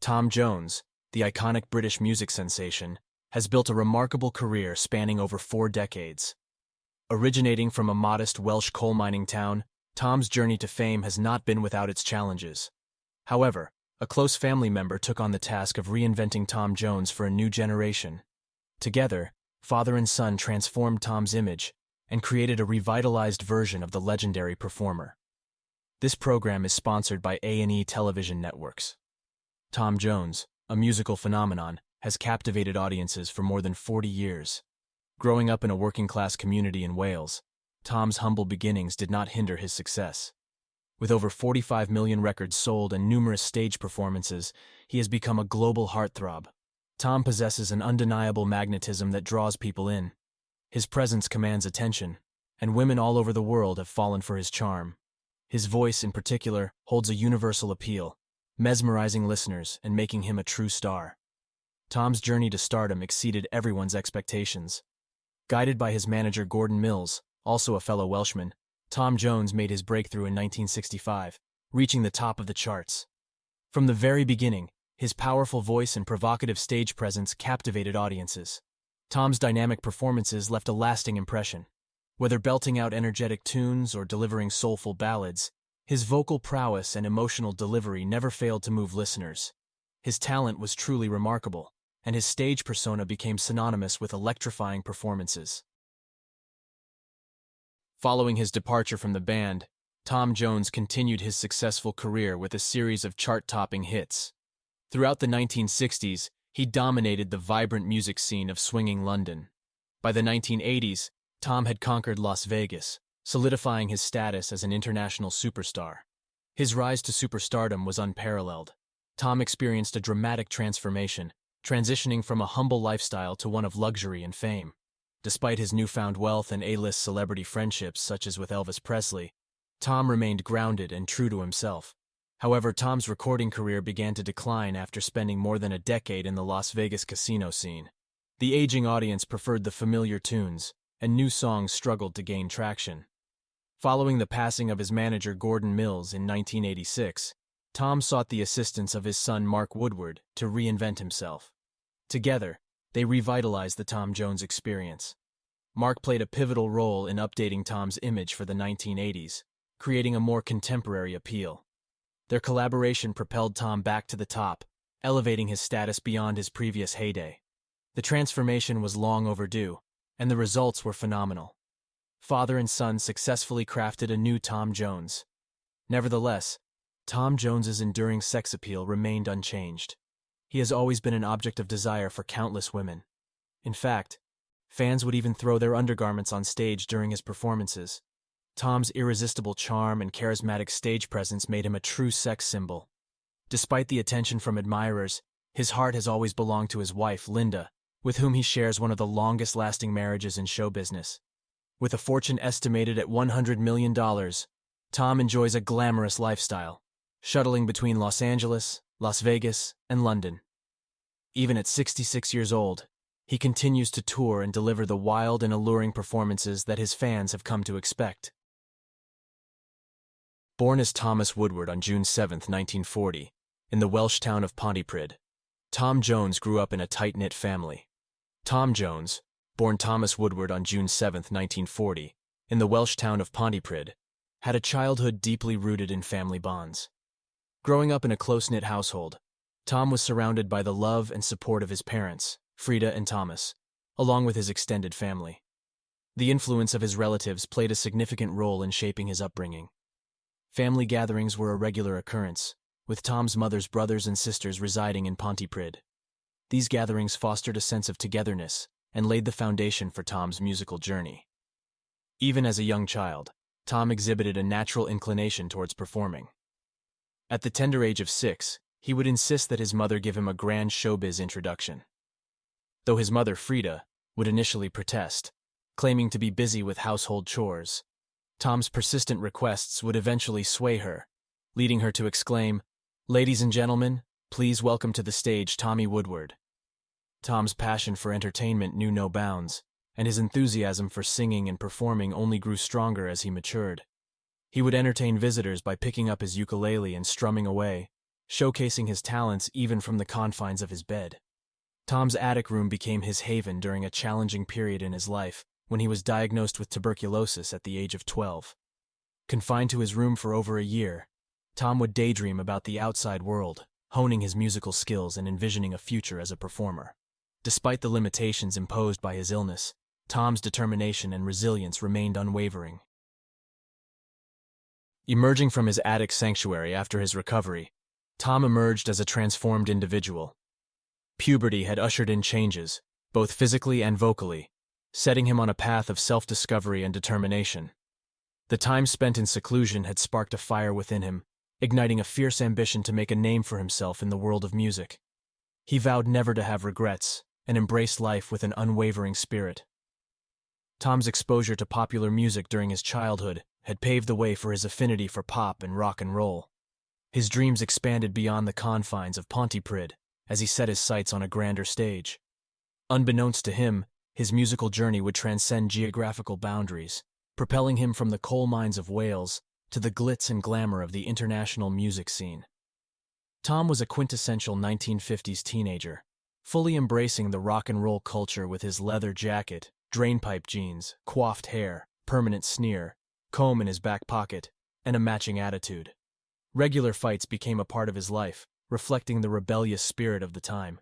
Tom Jones, the iconic British music sensation, has built a remarkable career spanning over 4 decades. Originating from a modest Welsh coal mining town, Tom's journey to fame has not been without its challenges. However, a close family member took on the task of reinventing Tom Jones for a new generation. Together, father and son transformed Tom's image and created a revitalized version of the legendary performer. This program is sponsored by A&E television networks. Tom Jones, a musical phenomenon, has captivated audiences for more than 40 years. Growing up in a working-class community in Wales, Tom's humble beginnings did not hinder his success. With over 45 million records sold and numerous stage performances, he has become a global heartthrob. Tom possesses an undeniable magnetism that draws people in. His presence commands attention, and women all over the world have fallen for his charm. His voice, in particular, holds a universal appeal, mesmerizing listeners and making him a true star. Tom's journey to stardom exceeded everyone's expectations. Guided by his manager Gordon Mills, also a fellow Welshman, Tom Jones made his breakthrough in 1965, reaching the top of the charts. From the very beginning, his powerful voice and provocative stage presence captivated audiences. Tom's dynamic performances left a lasting impression. Whether belting out energetic tunes or delivering soulful ballads, his vocal prowess and emotional delivery never failed to move listeners. His talent was truly remarkable, and his stage persona became synonymous with electrifying performances. Following his departure from the band, Tom Jones continued his successful career with a series of chart-topping hits. Throughout the 1960s, he dominated the vibrant music scene of swinging London. By the 1980s, Tom had conquered Las Vegas, solidifying his status as an international superstar. His rise to superstardom was unparalleled. Tom experienced a dramatic transformation, transitioning from a humble lifestyle to one of luxury and fame. Despite his newfound wealth and A-list celebrity friendships such as with Elvis Presley, Tom remained grounded and true to himself. However, Tom's recording career began to decline after spending more than a decade in the Las Vegas casino scene. The aging audience preferred the familiar tunes, and new songs struggled to gain traction. Following the passing of his manager Gordon Mills in 1986, Tom sought the assistance of his son Mark Woodward to reinvent himself. Together, they revitalized the Tom Jones experience. Mark played a pivotal role in updating Tom's image for the 1980s, creating a more contemporary appeal. Their collaboration propelled Tom back to the top, elevating his status beyond his previous heyday. The transformation was long overdue, and the results were phenomenal. Father and son successfully crafted a new Tom Jones. Nevertheless, Tom Jones's enduring sex appeal remained unchanged. He has always been an object of desire for countless women. In fact, fans would even throw their undergarments on stage during his performances. Tom's irresistible charm and charismatic stage presence made him a true sex symbol. Despite the attention from admirers, his heart has always belonged to his wife, Linda, with whom he shares one of the longest-lasting marriages in show business. With a fortune estimated at $100 million, Tom enjoys a glamorous lifestyle, shuttling between Los Angeles, Las Vegas, and London. Even at 66 years old, he continues to tour and deliver the wild and alluring performances that his fans have come to expect. Born as Thomas Woodward on June 7, 1940, in the Welsh town of Pontypridd, Tom Jones grew up in a tight-knit family. Tom Jones, born Thomas Woodward on June 7, 1940, in the Welsh town of Pontypridd, had a childhood deeply rooted in family bonds. Growing up in a close-knit household, Tom was surrounded by the love and support of his parents, Frida and Thomas, along with his extended family. The influence of his relatives played a significant role in shaping his upbringing. Family gatherings were a regular occurrence, with Tom's mother's brothers and sisters residing in Pontypridd. These gatherings fostered a sense of togetherness and laid the foundation for Tom's musical journey. Even as a young child, Tom exhibited a natural inclination towards performing. At the tender age of 6, he would insist that his mother give him a grand showbiz introduction. Though his mother, Frida, would initially protest, claiming to be busy with household chores, Tom's persistent requests would eventually sway her, leading her to exclaim, "Ladies and gentlemen, please welcome to the stage Tommy Woodward." Tom's passion for entertainment knew no bounds, and his enthusiasm for singing and performing only grew stronger as he matured. He would entertain visitors by picking up his ukulele and strumming away, showcasing his talents even from the confines of his bed. Tom's attic room became his haven during a challenging period in his life when he was diagnosed with tuberculosis at the age of 12. Confined to his room for over a year, Tom would daydream about the outside world, honing his musical skills and envisioning a future as a performer. Despite the limitations imposed by his illness, Tom's determination and resilience remained unwavering. Emerging from his attic sanctuary after his recovery, Tom emerged as a transformed individual. Puberty had ushered in changes, both physically and vocally, setting him on a path of self-discovery and determination. The time spent in seclusion had sparked a fire within him, igniting a fierce ambition to make a name for himself in the world of music. He vowed never to have regrets and embraced life with an unwavering spirit. Tom's exposure to popular music during his childhood had paved the way for his affinity for pop and rock and roll. His dreams expanded beyond the confines of Pontypridd as he set his sights on a grander stage. Unbeknownst to him, his musical journey would transcend geographical boundaries, propelling him from the coal mines of Wales to the glitz and glamour of the international music scene. Tom was a quintessential 1950s teenager, fully embracing the rock and roll culture with his leather jacket, drainpipe jeans, coiffed hair, permanent sneer, comb in his back pocket, and a matching attitude. Regular fights became a part of his life, reflecting the rebellious spirit of the time.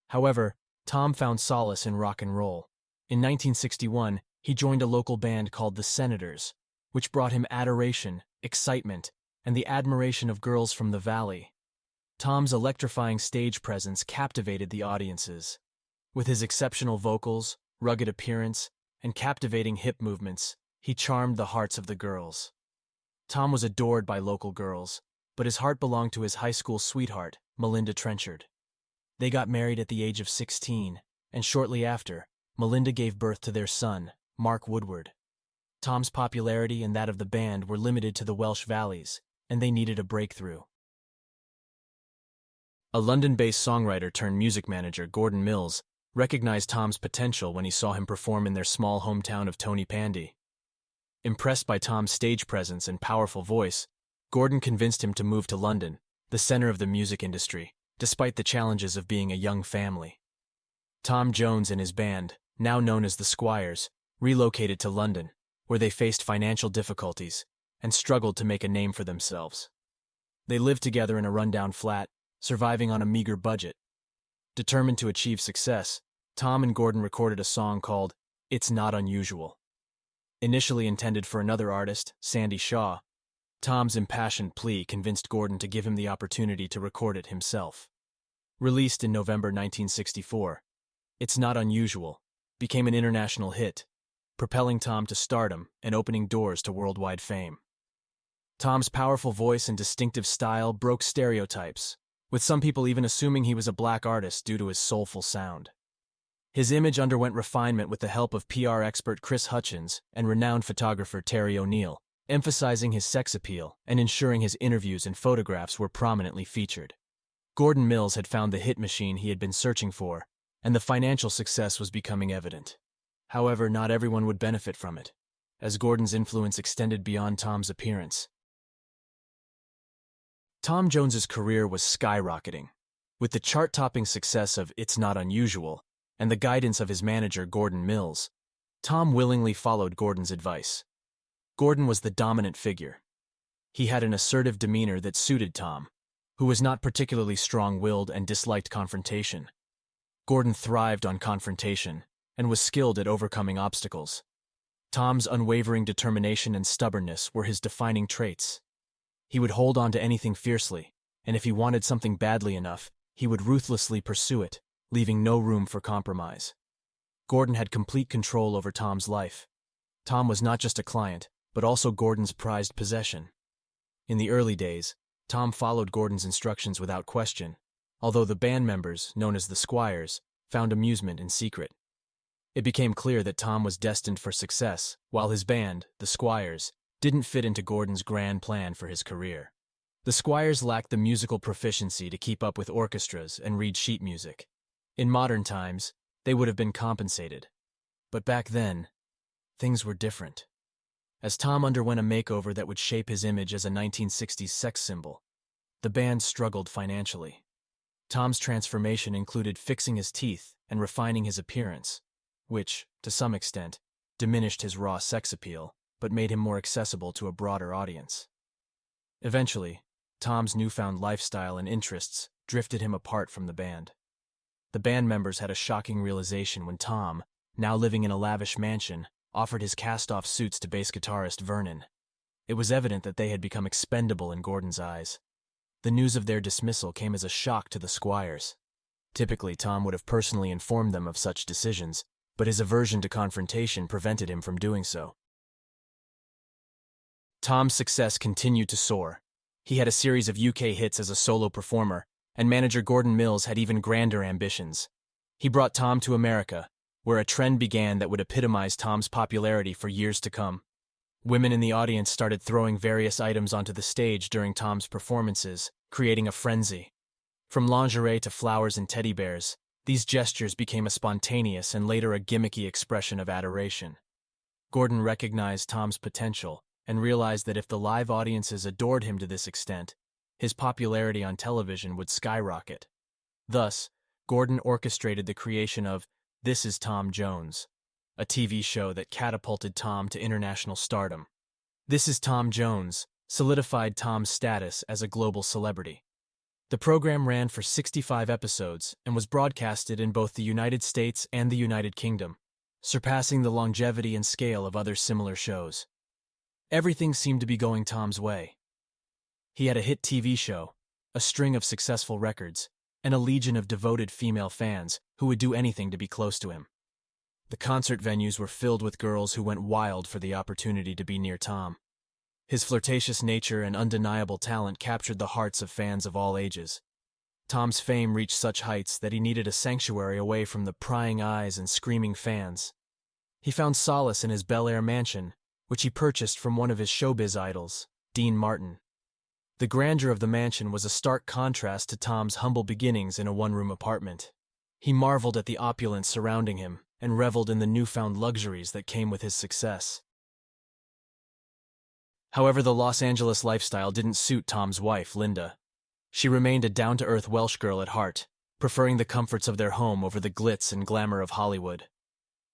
However, Tom found solace in rock and roll. In 1961, he joined a local band called the Senators, which brought him adoration, excitement, and the admiration of girls from the valley. Tom's electrifying stage presence captivated the audiences. With his exceptional vocals, rugged appearance, and captivating hip movements, he charmed the hearts of the girls. Tom was adored by local girls, but his heart belonged to his high school sweetheart, Melinda Trenchard. They got married at the age of 16, and shortly after, Melinda gave birth to their son, Mark Woodward. Tom's popularity and that of the band were limited to the Welsh Valleys, and they needed a breakthrough. A London-based songwriter turned music manager, Gordon Mills, recognized Tom's potential when he saw him perform in their small hometown of Tonypandy. Impressed by Tom's stage presence and powerful voice, Gordon convinced him to move to London, the center of the music industry, despite the challenges of being a young family. Tom Jones and his band, now known as the Squires, relocated to London, where they faced financial difficulties and struggled to make a name for themselves. They lived together in a rundown flat, surviving on a meager budget. Determined to achieve success, Tom and Gordon recorded a song called "It's Not Unusual." Initially intended for another artist, Sandy Shaw, Tom's impassioned plea convinced Gordon to give him the opportunity to record it himself. Released in November 1964, "It's Not Unusual" became an international hit, propelling Tom to stardom and opening doors to worldwide fame. Tom's powerful voice and distinctive style broke stereotypes, with some people even assuming he was a black artist due to his soulful sound. His image underwent refinement with the help of PR expert Chris Hutchins and renowned photographer Terry O'Neill, emphasizing his sex appeal and ensuring his interviews and photographs were prominently featured. Gordon Mills had found the hit machine he had been searching for, and the financial success was becoming evident. However, not everyone would benefit from it, as Gordon's influence extended beyond Tom's appearance. Tom Jones's career was skyrocketing. With the chart-topping success of "It's Not Unusual" and the guidance of his manager Gordon Mills, Tom willingly followed Gordon's advice. Gordon was the dominant figure. He had an assertive demeanor that suited Tom, who was not particularly strong-willed and disliked confrontation. Gordon thrived on confrontation and was skilled at overcoming obstacles. Tom's unwavering determination and stubbornness were his defining traits. He would hold on to anything fiercely, and if he wanted something badly enough, he would ruthlessly pursue it, leaving no room for compromise. Gordon had complete control over Tom's life. Tom was not just a client, but also Gordon's prized possession. In the early days, Tom followed Gordon's instructions without question, although the band members, known as the Squires, found amusement in secret. It became clear that Tom was destined for success, while his band, the Squires, didn't fit into Gordon's grand plan for his career. The Squires lacked the musical proficiency to keep up with orchestras and read sheet music. In modern times, they would have been compensated. But back then, things were different. As Tom underwent a makeover that would shape his image as a 1960s sex symbol, the band struggled financially. Tom's transformation included fixing his teeth and refining his appearance, which, to some extent, diminished his raw sex appeal, but made him more accessible to a broader audience. Eventually, Tom's newfound lifestyle and interests drifted him apart from the band. The band members had a shocking realization when Tom, now living in a lavish mansion, offered his cast-off suits to bass guitarist Vernon. It was evident that they had become expendable in Gordon's eyes. The news of their dismissal came as a shock to the Squires. Typically, Tom would have personally informed them of such decisions, but his aversion to confrontation prevented him from doing so. Tom's success continued to soar. He had a series of UK hits as a solo performer, and manager Gordon Mills had even grander ambitions. He brought Tom to America, where a trend began that would epitomize Tom's popularity for years to come. Women in the audience started throwing various items onto the stage during Tom's performances, creating a frenzy. From lingerie to flowers and teddy bears, these gestures became a spontaneous and later a gimmicky expression of adoration. Gordon recognized Tom's potential and realized that if the live audiences adored him to this extent, his popularity on television would skyrocket. Thus, Gordon orchestrated the creation of This Is Tom Jones, a TV show that catapulted Tom to international stardom. This Is Tom Jones solidified Tom's status as a global celebrity. The program ran for 65 episodes and was broadcasted in both the United States and the United Kingdom, surpassing the longevity and scale of other similar shows. Everything seemed to be going Tom's way. He had a hit TV show, a string of successful records, and a legion of devoted female fans who would do anything to be close to him. The concert venues were filled with girls who went wild for the opportunity to be near Tom. His flirtatious nature and undeniable talent captured the hearts of fans of all ages. Tom's fame reached such heights that he needed a sanctuary away from the prying eyes and screaming fans. He found solace in his Bel Air mansion, which he purchased from one of his showbiz idols, Dean Martin. The grandeur of the mansion was a stark contrast to Tom's humble beginnings in a one-room apartment. He marveled at the opulence surrounding him and reveled in the newfound luxuries that came with his success. However, the Los Angeles lifestyle didn't suit Tom's wife, Linda. She remained a down-to-earth Welsh girl at heart, preferring the comforts of their home over the glitz and glamour of Hollywood.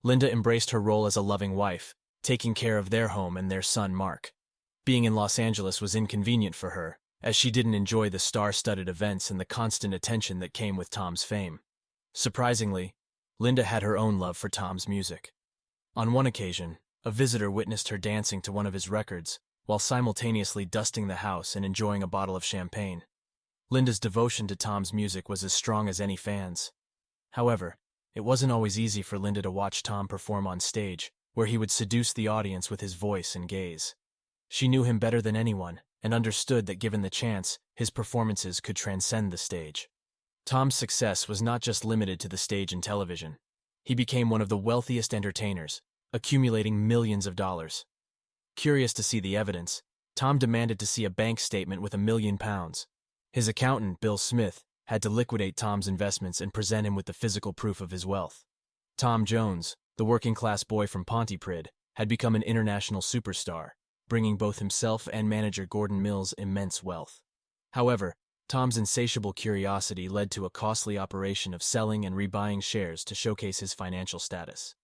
Linda embraced her role as a loving wife, taking care of their home and their son, Mark. Being in Los Angeles was inconvenient for her, as she didn't enjoy the star-studded events and the constant attention that came with Tom's fame. Surprisingly, Linda had her own love for Tom's music. On one occasion, a visitor witnessed her dancing to one of his records, while simultaneously dusting the house and enjoying a bottle of champagne. Linda's devotion to Tom's music was as strong as any fan's. However, it wasn't always easy for Linda to watch Tom perform on stage, where he would seduce the audience with his voice and gaze. She knew him better than anyone and understood that given the chance, his performances could transcend the stage. Tom's success was not just limited to the stage and television. He became one of the wealthiest entertainers, accumulating millions of dollars. Curious to see the evidence, Tom demanded to see a bank statement with £1 million. His accountant, Bill Smith, had to liquidate Tom's investments and present him with the physical proof of his wealth. Tom Jones, the working-class boy from Pontypridd, had become an international superstar, bringing both himself and manager Gordon Mills immense wealth. However, Tom's insatiable curiosity led to a costly operation of selling and rebuying shares to showcase his financial status.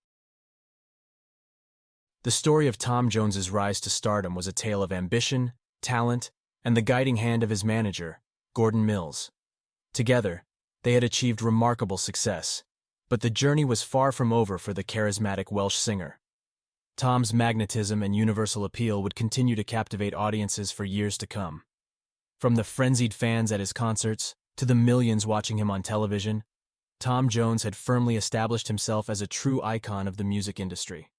The story of Tom Jones's rise to stardom was a tale of ambition, talent, and the guiding hand of his manager, Gordon Mills. Together, they had achieved remarkable success, but the journey was far from over for the charismatic Welsh singer. Tom's magnetism and universal appeal would continue to captivate audiences for years to come. From the frenzied fans at his concerts to the millions watching him on television, Tom Jones had firmly established himself as a true icon of the music industry.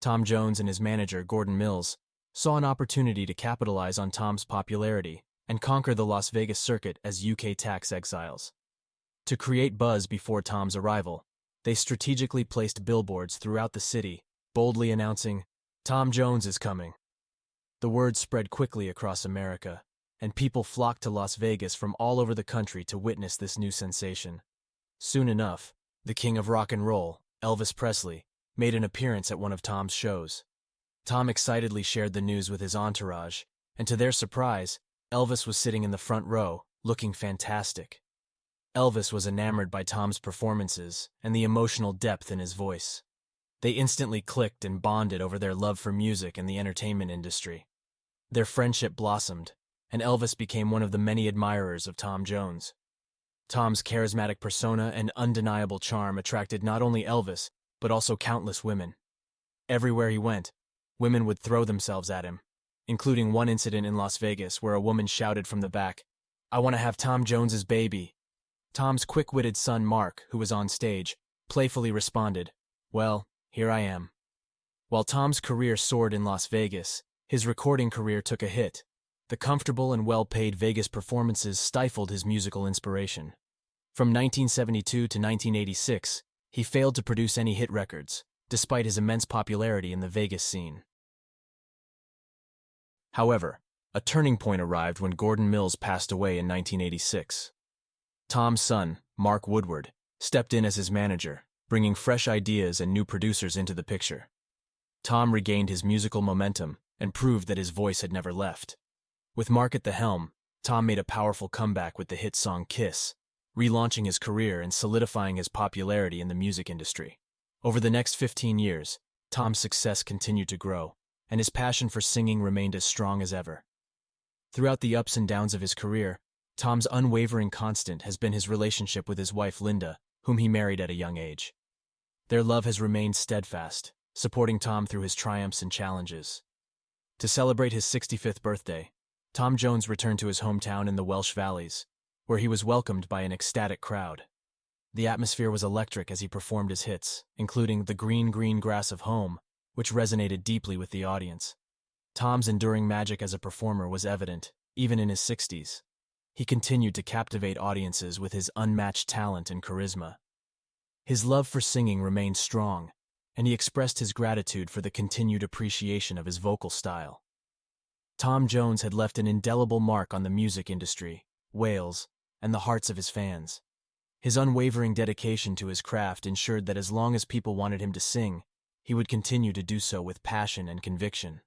Tom Jones and his manager, Gordon Mills, saw an opportunity to capitalize on Tom's popularity and conquer the Las Vegas circuit as UK tax exiles. To create buzz before Tom's arrival, they strategically placed billboards throughout the city, boldly announcing, "Tom Jones is coming." The word spread quickly across America, and people flocked to Las Vegas from all over the country to witness this new sensation. Soon enough, the king of rock and roll, Elvis Presley, made an appearance at one of Tom's shows. Tom excitedly shared the news with his entourage, and to their surprise, Elvis was sitting in the front row, looking fantastic. Elvis was enamored by Tom's performances and the emotional depth in his voice. They instantly clicked and bonded over their love for music and the entertainment industry. Their friendship blossomed, and Elvis became one of the many admirers of Tom Jones. Tom's charismatic persona and undeniable charm attracted not only Elvis, but also countless women. Everywhere he went, women would throw themselves at him, including one incident in Las Vegas where a woman shouted from the back, "I want to have Tom Jones's baby." Tom's quick-witted son Mark, who was on stage, playfully responded, "Well, here I am." While Tom's career soared in Las Vegas, his recording career took a hit. The comfortable and well-paid Vegas performances stifled his musical inspiration. From 1972 to 1986, he failed to produce any hit records, despite his immense popularity in the Vegas scene. However, a turning point arrived when Gordon Mills passed away in 1986. Tom's son, Mark Woodward, stepped in as his manager, bringing fresh ideas and new producers into the picture. Tom regained his musical momentum and proved that his voice had never left. With Mark at the helm, Tom made a powerful comeback with the hit song Kiss, relaunching his career and solidifying his popularity in the music industry. Over the next 15 years, Tom's success continued to grow, and his passion for singing remained as strong as ever. Throughout the ups and downs of his career, Tom's unwavering constant has been his relationship with his wife Linda, whom he married at a young age. Their love has remained steadfast, supporting Tom through his triumphs and challenges. To celebrate his 65th birthday, Tom Jones returned to his hometown in the Welsh Valleys, where he was welcomed by an ecstatic crowd. The atmosphere was electric as he performed his hits, including The Green, Green Grass of Home, which resonated deeply with the audience. Tom's enduring magic as a performer was evident, even in his 60s. He continued to captivate audiences with his unmatched talent and charisma. His love for singing remained strong, and he expressed his gratitude for the continued appreciation of his vocal style. Tom Jones had left an indelible mark on the music industry, Wales, and the hearts of his fans. His unwavering dedication to his craft ensured that as long as people wanted him to sing, he would continue to do so with passion and conviction.